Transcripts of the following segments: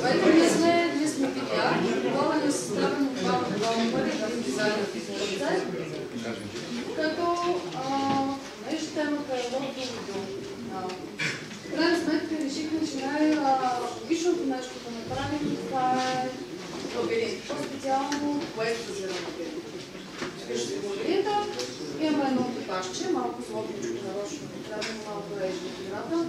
Което ние сме видяли, това е съставено два пъти дизайнът и лице, като нещо темата е много друго. В крайна сметка решихме, че най-логичното нещо да направим, това е лабиринт. По-специално квест-базиран лабиринт. Виждате лабиринта, имаме едно типажче, малко злотничко нарочно, трябва малко режи в играта,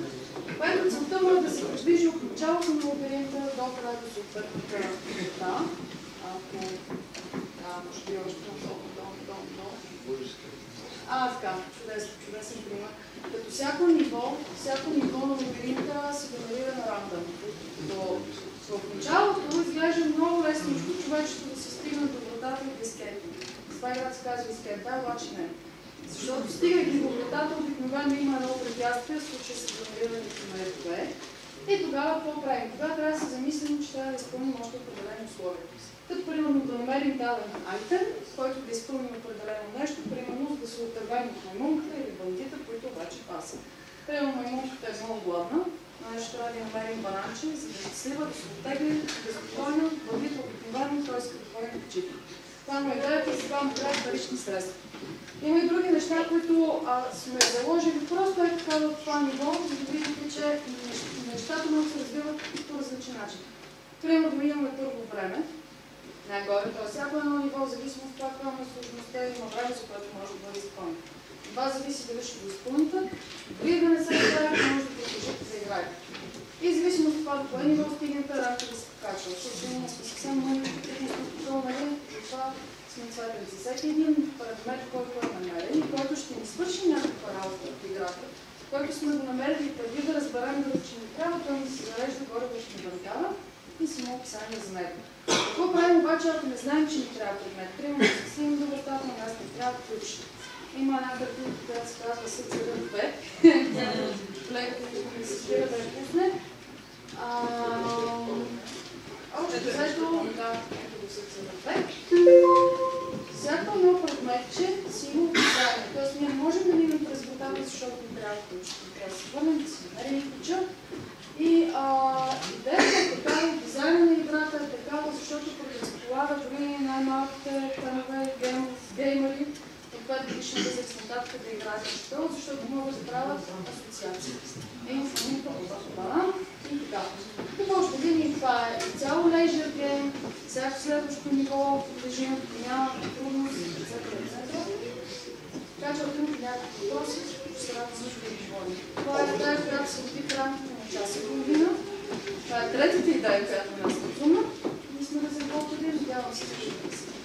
което целта му е да се придвижи от началото на лабиринта до края до съответната врата. Ако... може би още така, чудесен пример. Като всяко ниво на лабиринта се генерира на рандъм. В началото изглежда много лесничко човечето да се стигне до вратата и дискет. Това играта се казва дискет, обаче не. Защото стигайки до вратата, обикновено има едно препятствие, в случая са генерирането на F2. И тогава какво правим? Тогава трябва да се замислим, че трябва да изпълним още определени условия. Като примерно да намерим даден айтем, който да изпълним определено нещо, примерно да се отървем от маймунката или бандита, които обаче пасат. Примерно маймунката е много гладна, ще трябва да намерим бананче, за да се слива, да се оттегли, да се отвойна, бандита обикновено, т.е. като двойна печита. Това му идеята и сега му трябва парични средства. Има и други неща, които сме заложили просто е така в това ниво, за да видите, че нещата могат да се развиват по различен начин. Примерно имаме първо време, най-горе, т.е. всяко едно ниво, в зависимост от това, каква е сложността, има време, за което може да бъде изпълнено. Това зависи дали ще го изпълните, дори да не се играе, може да продължите да играете. И зависимо от това, до кое ниво стигнете, рамка да се покачва. В случай ние сме съвсем мъничко, това сме цветали за всеки един предмет, който е намерен и който ще ни свърши някаква работа от играта, който сме го намерили преди да разберем дали че ни трябва, той ни се зарежда горе в инвентара и си има описание за него. Какво правим обаче, ако не знаем, че ни трябва предмет? Примерно да се стигнем до вратата, на нас не трябва ключ. Има една картинка, която се казва Съцарът 2. Леко ми се спира да я пусне. Общо взето, да, ето го Съцарът 2. Всяко едно предметче си има описание. Тоест ние не можем да минем през вратата, защото ни трябва ключ. Трябва да се върнем, да си намерим ключа. И идеята е такава, дизайна на играта е такава, защото предполага дори най-малките фенове геймери от 5-годишна възраст нататък да играят защо, защото могат да правят асоциации. Инфоминка, това и така. Тук още видим, това е цяло лейжер гейм, всяко следващо ниво, режим, няма трудност, etc. Така че ако имате някакви въпроси, ще се радвам също да говорим. Това е идея, която се роди в рамките на час и половина. Това е третата идея, която нас е трудна. Ние сме разработили, надявам се, че ще